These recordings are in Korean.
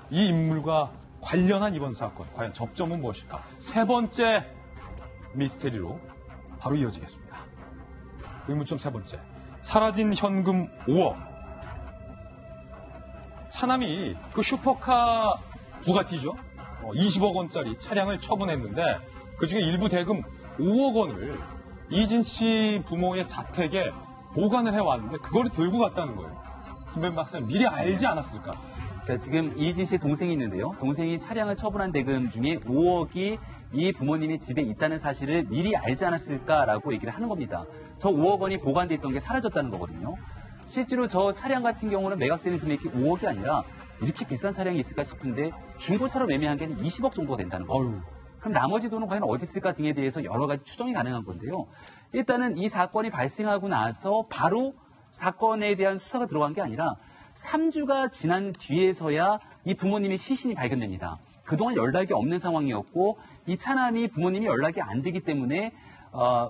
이 인물과 관련한 이번 사건, 과연 접점은 무엇일까? 세 번째 미스테리로 바로 이어지겠습니다. 의문점 세 번째. 사라진 현금 5억. 차남이 그 슈퍼카 부가티죠. 20억 원짜리 차량을 처분했는데 그중에 일부 대금 5억 원을 이진 씨 부모의 자택에 보관을 해왔는데 그걸 들고 갔다는 거예요. 김弁박사님 미리 알지 않았을까? 그러니까 지금 이진 씨의 동생이 있는데요. 동생이 차량을 처분한 대금 중에 5억이 이 부모님이 집에 있다는 사실을 미리 알지 않았을까라고 얘기를 하는 겁니다. 저 5억 원이 보관돼 있던 게 사라졌다는 거거든요. 실제로 저 차량 같은 경우는 매각되는 금액이 5억이 아니라 이렇게 비싼 차량이 있을까 싶은데 중고차로 매매한 게 20억 정도가 된다는 거예요. 그럼 나머지 돈은 과연 어디 있을까 등에 대해서 여러 가지 추정이 가능한 건데요. 일단은 이 사건이 발생하고 나서 바로 사건에 대한 수사가 들어간 게 아니라 3주가 지난 뒤에서야 이 부모님의 시신이 발견됩니다. 그동안 연락이 없는 상황이었고 이 차남이 부모님이 연락이 안 되기 때문에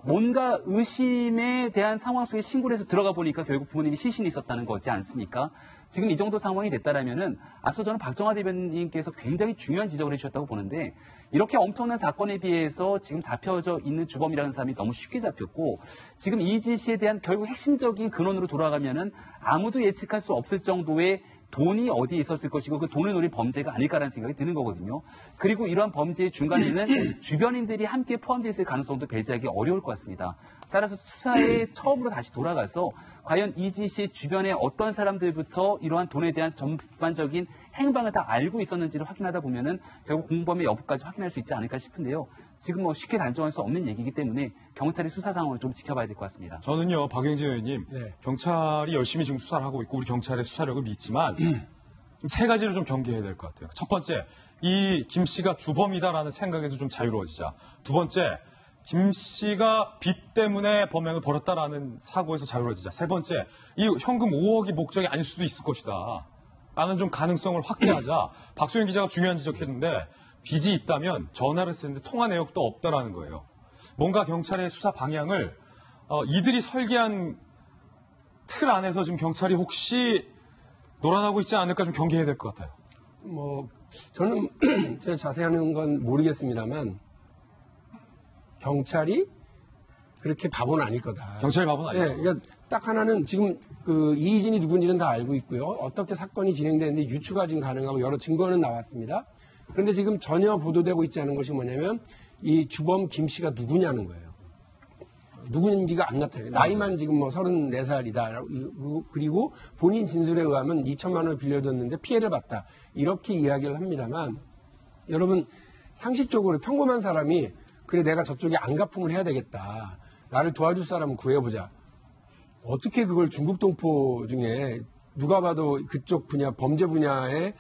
뭔가 의심에 대한 상황 속에 신고를 해서 들어가 보니까 결국 부모님이 시신이 있었다는 거지 않습니까? 지금 이 정도 상황이 됐다라면은 앞서 저는 박정화 대변인께서 굉장히 중요한 지적을 해주셨다고 보는데 이렇게 엄청난 사건에 비해서 지금 잡혀져 있는 주범이라는 사람이 너무 쉽게 잡혔고 지금 이진 씨에 대한 결국 핵심적인 근원으로 돌아가면은 아무도 예측할 수 없을 정도의 돈이 어디에 있었을 것이고 그 돈을 노린 범죄가 아닐까라는 생각이 드는 거거든요. 그리고 이러한 범죄의 중간에는 주변인들이 함께 포함되어 있을 가능성도 배제하기 어려울 것 같습니다. 따라서 수사에 처음으로 다시 돌아가서 과연 이진 씨의 주변에 어떤 사람들부터 이러한 돈에 대한 전반적인 행방을 다 알고 있었는지를 확인하다 보면은 결국 공범의 여부까지 확인할 수 있지 않을까 싶은데요. 지금 뭐 쉽게 단정할 수 없는 얘기이기 때문에 경찰의 수사 상황을 좀 지켜봐야 될 것 같습니다. 저는요, 박영진 의원님, 네. 경찰이 열심히 지금 수사를 하고 있고 우리 경찰의 수사력을 믿지만 세 가지를 좀 경계해야 될 것 같아요. 첫 번째, 이 김 씨가 주범이다라는 생각에서 좀 자유로워지자. 두 번째, 김 씨가 빚 때문에 범행을 벌였다라는 사고에서 자유로워지자. 세 번째, 이 현금 5억이 목적이 아닐 수도 있을 것이다. 라는 좀 가능성을 확대하자. 박소영 기자가 중요한 지적했는데 빚이 있다면 전화를 쓰는데 통화 내역도 없다라는 거예요. 뭔가 경찰의 수사 방향을 이들이 설계한 틀 안에서 지금 경찰이 혹시 놀아나고 있지 않을까 좀 경계해야 될 것 같아요. 저는 제가 자세한 건 모르겠습니다만 경찰이 그렇게 바보는 아닐 거다. 경찰이 바보는 아니에요. 네, 그러니까 딱 하나는 지금 그 이희진이 누군지는 다 알고 있고요. 어떻게 사건이 진행되는데 유추가 지금 가능하고 여러 증거는 나왔습니다. 그런데 지금 전혀 보도되고 있지 않은 것이 뭐냐면 이 주범 김 씨가 누구냐는 거예요. 누구인지가 안 나타나요. 나이만 지금 34살이다. 그리고 본인 진술에 의하면 2천만 원을 빌려줬는데 피해를 봤다. 이렇게 이야기를 합니다만 여러분 상식적으로 평범한 사람이 그래 내가 저쪽에 안갚음을 해야 되겠다. 나를 도와줄 사람을 구해보자. 어떻게 그걸 중국 동포 중에 누가 봐도 그쪽 분야 범죄 분야에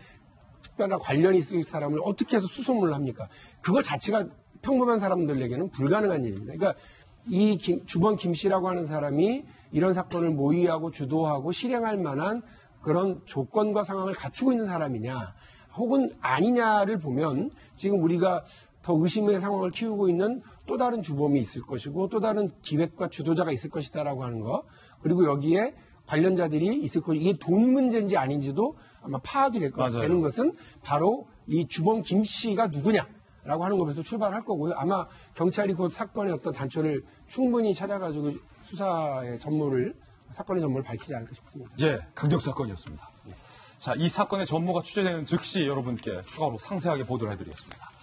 특별한 관련이 있을 사람을 어떻게 해서 수소문을 합니까? 그거 자체가 평범한 사람들에게는 불가능한 일입니다. 그러니까 이 주범 김 씨라고 하는 사람이 이런 사건을 모의하고 주도하고 실행할 만한 그런 조건과 상황을 갖추고 있는 사람이냐 혹은 아니냐를 보면 지금 우리가 더 의심의 상황을 키우고 있는 또 다른 주범이 있을 것이고 또 다른 기획과 주도자가 있을 것이다라고 하는 거 그리고 여기에 관련자들이 있을 것이고 이게 돈 문제인지 아닌지도 아마 파악이 되는 것은 바로 이 주범 김 씨가 누구냐라고 하는 것에서 출발할 거고요. 아마 경찰이 그 사건의 어떤 단초를 충분히 찾아가지고 사건의 전모를 밝히지 않을까 싶습니다. 예, 강력 사건이었습니다. 자, 이 사건의 전모가 취재되는 즉시 여러분께 추가로 상세하게 보도를 해드리겠습니다.